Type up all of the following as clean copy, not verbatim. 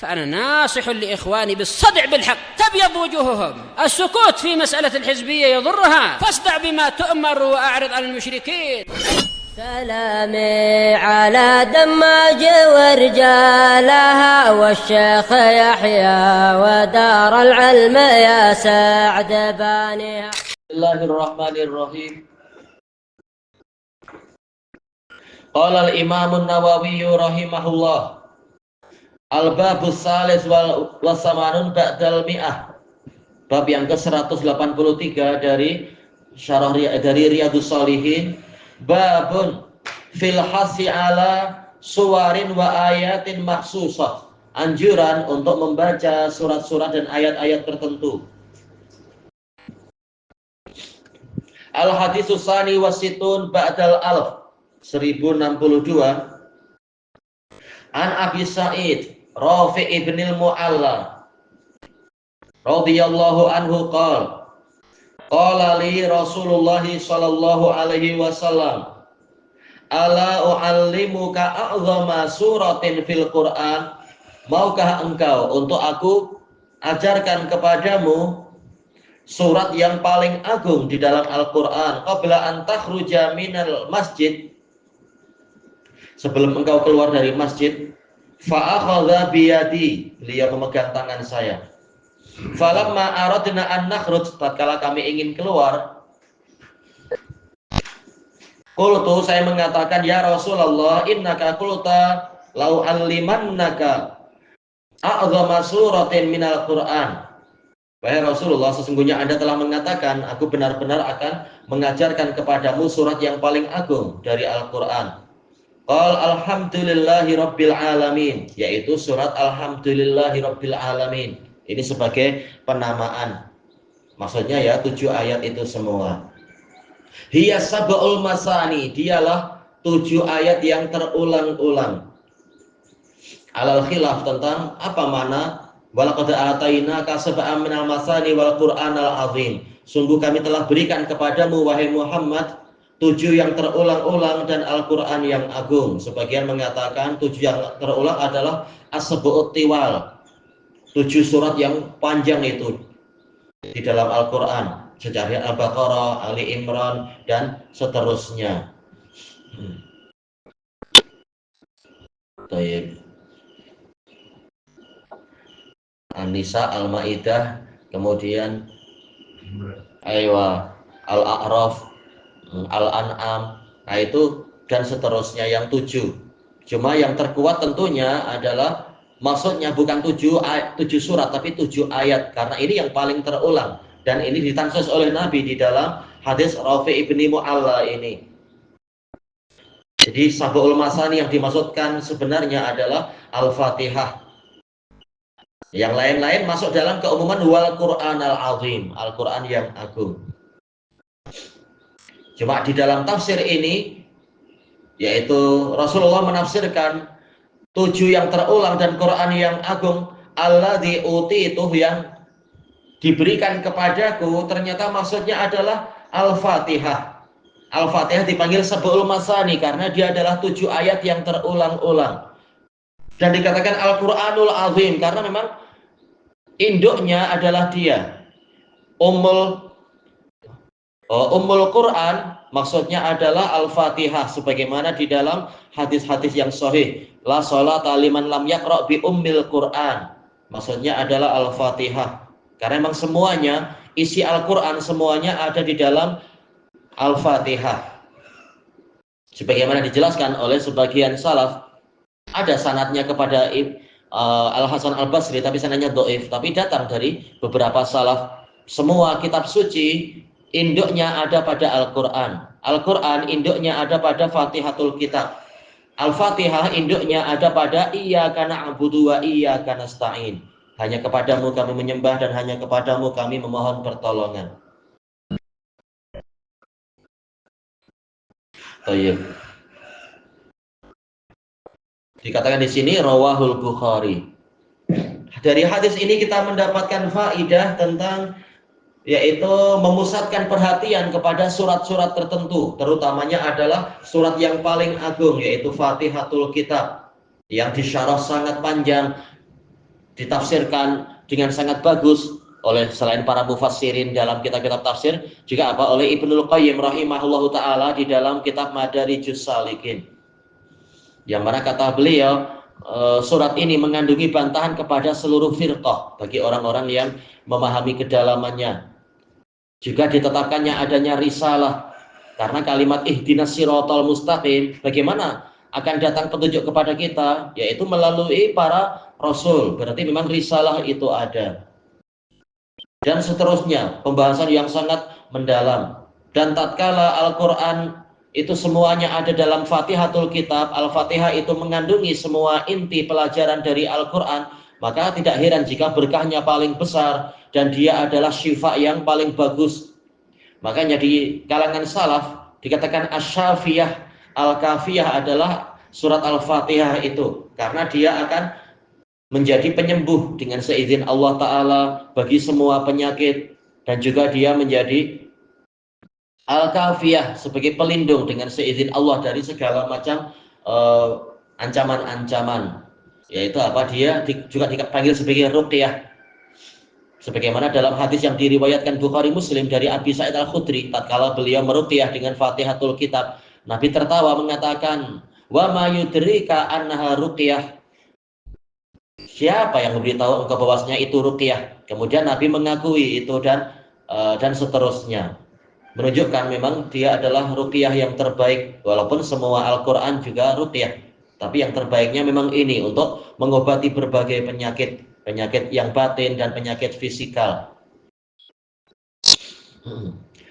فأنا ناصح لإخواني بالصدع بالحق تبيض وجوههم. السكوت في مسألة الحزبية يضرها، فاصدع بما تؤمر وأعرض عن المشركين. سلامي على دماج ورجالها والشيخ يحيى ودار العلم يا سعد بانيها. بسم الله الرحمن الرحيم. قال الإمام النووي رحمه الله Al-Babus Salis wal Samanun Ba'dal Mi'ah. Bab yang ke-183 dari syarah dari Riyadhus Shalihin. Babun fil hasi ala suwarin wa ayatin maksusah. Anjuran untuk membaca surat-surat dan ayat-ayat tertentu. Al-Hadisus Sani wasitun Ba'dal Alf 1062. An Abi Sa'id Rafi' ibn al-Mu'alla radhiyallahu anhu qala li Rasulullah sallallahu alaihi wasallam ala u'allimuka a'zama suratin fil Qur'an, maukah engkau untuk aku ajarkan kepadamu surat yang paling agung di dalam Al-Qur'an qabla an takhruja minal masjid, sebelum engkau keluar dari masjid. Fa'akhadha biyadi, beliau memegang tangan saya. Falamma aradna an nakhruj, tatkala kami ingin keluar, qultu, saya mengatakan, ya Rasulullah, innaka qulta lau allimannaka a'zama suratin minal Qur'an. Wahai Rasulullah, sesungguhnya Anda telah mengatakan aku benar-benar akan mengajarkan kepadamu surat yang paling agung dari Al-Qur'an. Qal alhamdulillahi rabbil alamin, yaitu surat alhamdulillahi rabbil alamin. Ini sebagai penamaan. Maksudnya ya 7 ayat itu semua. Hiya sab'ul masani, dialah 7 ayat yang terulang-ulang. Alal khilaf, tentang apa mana walaqad atainaka sab'an minal masani wal qur'anal azim. Sungguh kami telah berikan kepadamu wahai Muhammad 7 yang terulang-ulang dan Al-Quran yang agung. Sebagian mengatakan 7 yang terulang adalah as-sab'ut tiwal, 7 surat yang panjang itu di dalam Al-Quran, sejarah Al-Baqarah, Ali Imran, dan seterusnya. An-Nisa, Al-Ma'idah, kemudian Al-A'raf, Al-An'am, nah itu dan seterusnya yang 7. Cuma yang terkuat tentunya adalah maksudnya bukan 7 surat tapi 7 ayat, karena ini yang paling terulang dan ini ditansus oleh Nabi di dalam hadis Rafi' ibn Mu'alla ini. Jadi Sab'ul Masani yang dimaksudkan sebenarnya adalah Al-Fatihah. Yang lain-lain masuk dalam keumuman wal Qur'an al-azim, Al-Quran yang agung. Cuma di dalam tafsir ini, yaitu Rasulullah menafsirkan 7 yang terulang dan Quran yang agung, alladzi utitu, yang diberikan kepadaku, ternyata maksudnya adalah Al-Fatihah. Al-Fatihah dipanggil Sab'ul Masani karena dia adalah 7 ayat yang terulang-ulang. Dan dikatakan Al-Quranul Azim karena memang induknya adalah dia. Ummul Quran maksudnya adalah Al-Fatihah, sebagaimana di dalam hadis-hadis yang sahih, la sholata liman lam yaqra bi ummil Quran, maksudnya adalah Al-Fatihah. Karena memang semuanya isi Al-Quran semuanya ada di dalam Al-Fatihah. Sebagaimana dijelaskan oleh sebagian salaf, ada sanadnya kepada Al-Hasan Al-Basri tapi sanadnya dhaif, tapi datang dari beberapa salaf. Semua kitab suci induknya ada pada Al-Quran. Al-Quran induknya ada pada Fatihatul Kitab. Al-Fatihah induknya ada pada Iyyaka na'budu wa iyyaka nasta'in. Hanya kepadamu kami menyembah dan hanya kepadamu kami memohon pertolongan. Baik. Dikatakan di sini rawahul Bukhari. Dari hadis ini kita mendapatkan faidah tentang yaitu memusatkan perhatian kepada surat-surat tertentu, terutamanya adalah surat yang paling agung yaitu Fatihatul Kitab yang disyarah sangat panjang ditafsirkan dengan sangat bagus oleh selain para mufassirin dalam kitab-kitab tafsir, juga apa oleh Ibnul Qayyim rahimahullahu taala di dalam kitab Madarijus Salikin. Yang mana kata beliau, surat ini mengandungi bantahan kepada seluruh firqah bagi orang-orang yang memahami kedalamannya. Juga ditetapkannya adanya risalah, karena kalimat ihdinas siratal mustaqim, bagaimana akan datang petunjuk kepada kita, yaitu melalui para rasul. Berarti memang risalah itu ada. Dan seterusnya, pembahasan yang sangat mendalam. Dan tatkala Al-Quran itu semuanya ada dalam Fatihatul Kitab, Al-Fatihah itu mengandungi semua inti pelajaran dari Al-Quran, maka tidak heran jika berkahnya paling besar dan dia adalah syifa yang paling bagus. Makanya di kalangan salaf dikatakan asyafiyah, al-kafiyah adalah surat Al-Fatihah itu, karena dia akan menjadi penyembuh dengan seizin Allah Ta'ala bagi semua penyakit, dan juga dia menjadi al-kafiyah sebagai pelindung dengan seizin Allah dari segala macam ancaman-ancaman, yaitu apa, dia juga dipanggil sebagai ruqyah, sebagaimana dalam hadis yang diriwayatkan Bukhari Muslim dari Abi Sa'id Al-Khudri, tatkala beliau meruqyah dengan Fatihatul Kitab, Nabi tertawa mengatakan, wa ma yudrika annaha ruqyah, siapa yang memberitahu engkau bahwasanya itu ruqyah? Kemudian Nabi mengakui itu dan seterusnya, menunjukkan memang dia adalah ruqyah yang terbaik. Walaupun semua Al-Quran juga ruqyah, tapi yang terbaiknya memang ini untuk mengobati berbagai penyakit, penyakit yang batin dan penyakit fisikal.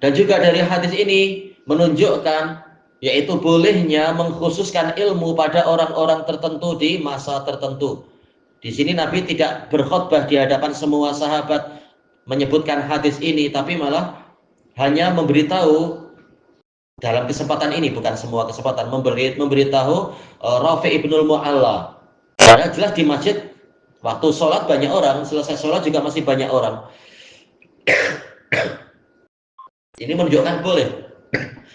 Dan juga dari hadis ini menunjukkan yaitu bolehnya mengkhususkan ilmu pada orang-orang tertentu di masa tertentu. Di sini Nabi tidak berkhutbah di hadapan semua sahabat menyebutkan hadis ini, tapi malah hanya memberitahu dalam kesempatan ini, bukan semua kesempatan, memberitahu Rafi ibnul Mu'alla. Karena jelas di masjid waktu sholat banyak orang, selesai sholat juga masih banyak orang. Ini menunjukkan boleh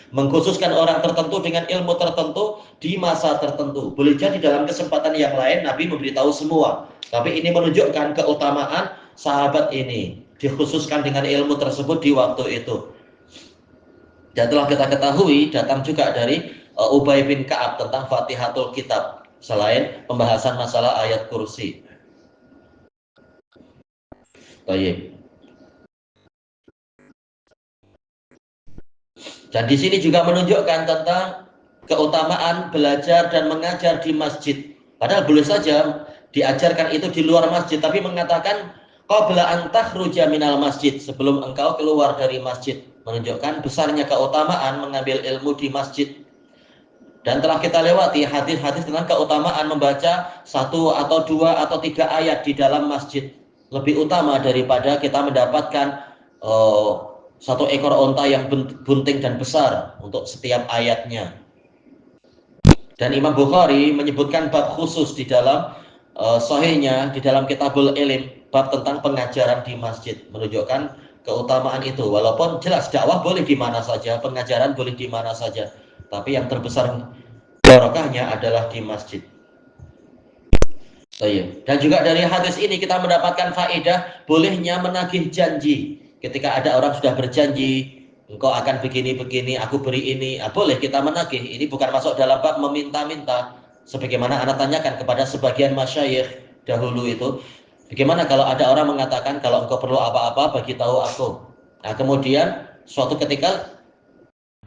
mengkhususkan orang tertentu dengan ilmu tertentu di masa tertentu. Boleh jadi dalam kesempatan yang lain Nabi memberitahu semua, tapi ini menunjukkan keutamaan sahabat ini dikhususkan dengan ilmu tersebut di waktu itu. Dan telah kita ketahui datang juga dari Ubay bin Ka'ab tentang Fatihatul Kitab, selain pembahasan masalah ayat kursi. Baik. Dan di sini juga menunjukkan tentang keutamaan belajar dan mengajar di masjid. Padahal boleh saja diajarkan itu di luar masjid, tapi mengatakan qabla an takhruja minal masjid, sebelum engkau keluar dari masjid, menunjukkan besarnya keutamaan mengambil ilmu di masjid. Dan telah kita lewati hadis-hadis tentang keutamaan membaca 1 atau 2 atau 3 ayat di dalam masjid, lebih utama daripada kita mendapatkan 1 ekor onta yang bunting dan besar untuk setiap ayatnya. Dan Imam Bukhari menyebutkan bab khusus di dalam sahihnya, di dalam Kitabul Ilm, bab tentang pengajaran di masjid, menunjukkan keutamaan itu. Walaupun jelas dakwah boleh di mana saja, pengajaran boleh di mana saja, tapi yang terbesar barokahnya adalah di masjid. Dan juga dari hadis ini kita mendapatkan faedah bolehnya menagih janji. Ketika ada orang sudah berjanji, engkau akan begini-begini, aku beri ini, boleh kita menagih. Ini bukan masuk dalam bab meminta-minta, sebagaimana anak tanyakan kepada sebagian masyayikh dahulu itu, bagaimana kalau ada orang mengatakan kalau engkau perlu apa-apa bagi tahu aku. Nah, kemudian suatu ketika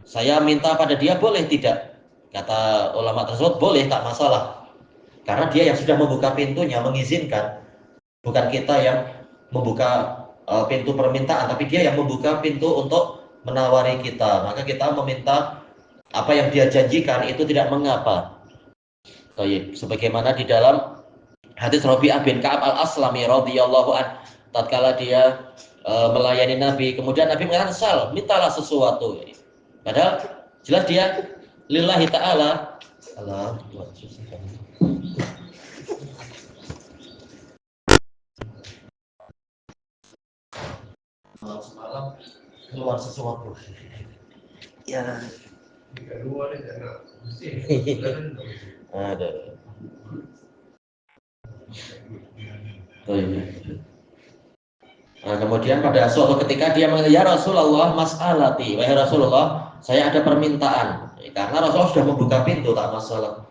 saya minta pada dia, boleh tidak? Kata ulama tersebut, boleh, tak masalah, karena dia yang sudah membuka pintunya, mengizinkan. Bukan kita yang membuka pintu permintaan, tapi dia yang membuka pintu untuk menawari kita. Maka kita meminta apa yang dia janjikan itu tidak mengapa. Sebagaimana di dalam hadis Rabi'ah bin Ka'ab al-Aslami radhiyallahu an, tatkala dia melayani Nabi, kemudian Nabi mengatakan, "Sal, mintalah sesuatu." Padahal jelas dia lillahi ta'ala. Semalam keluar sesuatu. Ya. Keluar ada. Ada. Nah, kemudian pada suatu ketika dia mengatakan, ya Rasulullah mas'alati, wahai Rasulullah, saya ada permintaan. Karena Rasulullah sudah membuka pintu, tak masalah.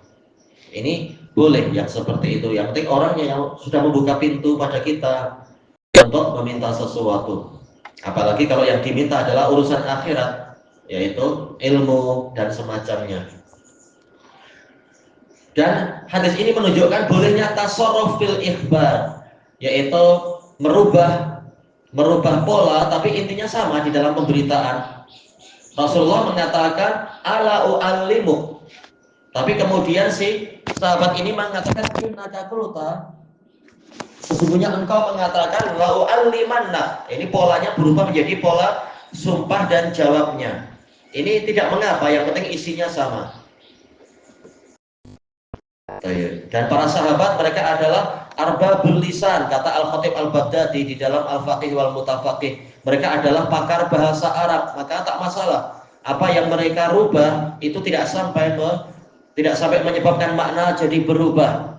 Ini boleh yang seperti itu. Yang penting orangnya yang sudah membuka pintu pada kita untuk meminta sesuatu. Apalagi kalau yang diminta adalah urusan akhirat, yaitu ilmu dan semacamnya. Dan hadis ini menunjukkan bolehnya tasarruf fil ikhbar, yaitu merubah pola, tapi intinya sama di dalam pemberitaan. Rasulullah mengatakan ala u'allimuk, tapi kemudian si sahabat ini mengatakan innaka qulta, sesungguhnya engkau mengatakan la u'allimanna. Ini polanya berubah menjadi pola sumpah dan jawabnya. Ini tidak mengapa, yang penting isinya sama. Dan para sahabat mereka adalah arbabul lisan, kata Al-Khatib Al-Baghdadi di dalam Al-Faqih wal Mutafaqih. Mereka adalah pakar bahasa Arab, maka tak masalah. Apa yang mereka rubah itu tidak sampai menyebabkan makna jadi berubah.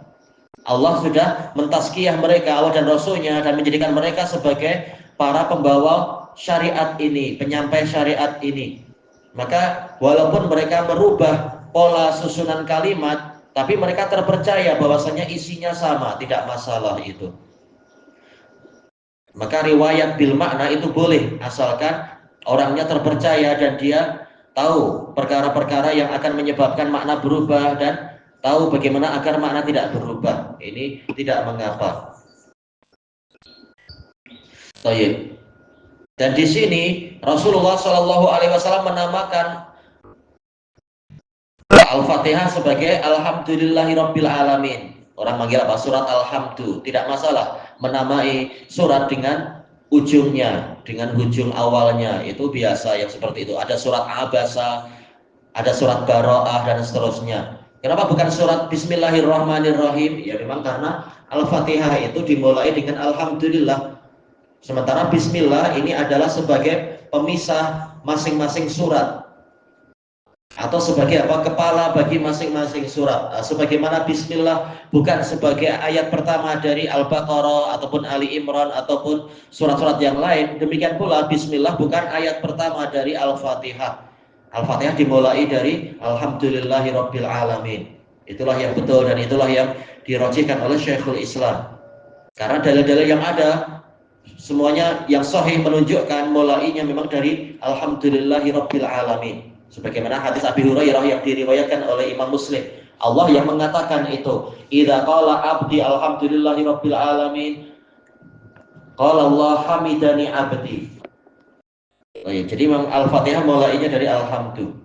Allah sudah mentazkiyah mereka, Allah dan Rasulnya, dan menjadikan mereka sebagai para pembawa syariat ini, penyampai syariat ini. Maka walaupun mereka merubah pola susunan kalimat, tapi mereka terpercaya bahwasanya isinya sama, tidak masalah itu. Maka riwayat bil makna itu boleh, asalkan orangnya terpercaya dan dia tahu perkara-perkara yang akan menyebabkan makna berubah dan tahu bagaimana agar makna tidak berubah. Ini tidak mengapa. Baik. Dan di sini Rasulullah SAW menamakan Al-Fatihah sebagai Alhamdulillahirabbil alamin. Orang manggil apa? Surat Alhamdu. Tidak masalah menamai surat dengan ujungnya, dengan ujung awalnya. Itu biasa yang seperti itu. Ada surat Abasa, ada surat Bara'ah dan seterusnya. Kenapa bukan surat Bismillahirrahmanirrahim? Ya memang karena Al-Fatihah itu dimulai dengan Alhamdulillah. Sementara Bismillah ini adalah sebagai pemisah masing-masing surat, atau sebagai apa, kepala bagi masing-masing surat. Sebagaimana Bismillah bukan sebagai ayat pertama dari Al-Baqarah ataupun Ali Imran ataupun surat-surat yang lain, demikian pula Bismillah bukan ayat pertama dari Al-Fatihah. Al-Fatihah dimulai dari Alhamdulillahirabbil alamin. Itulah yang betul dan itulah yang dirojihkan oleh Syekhul Islam. Karena dalil-dalil yang ada semuanya yang sahih menunjukkan mulainya memang dari Alhamdulillahirabbil alamin. Sebagaimana hadis Abi Hurairah yang diriwayatkan oleh Imam Muslim, Allah yang mengatakan itu, idza qala abdi alhamdulillahirabbil alamin, qala Allah hamidani abdi. Jadi Imam Al-Fatihah mulainya dari alhamdu.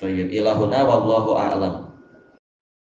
Ilahuna wallahu a'lam.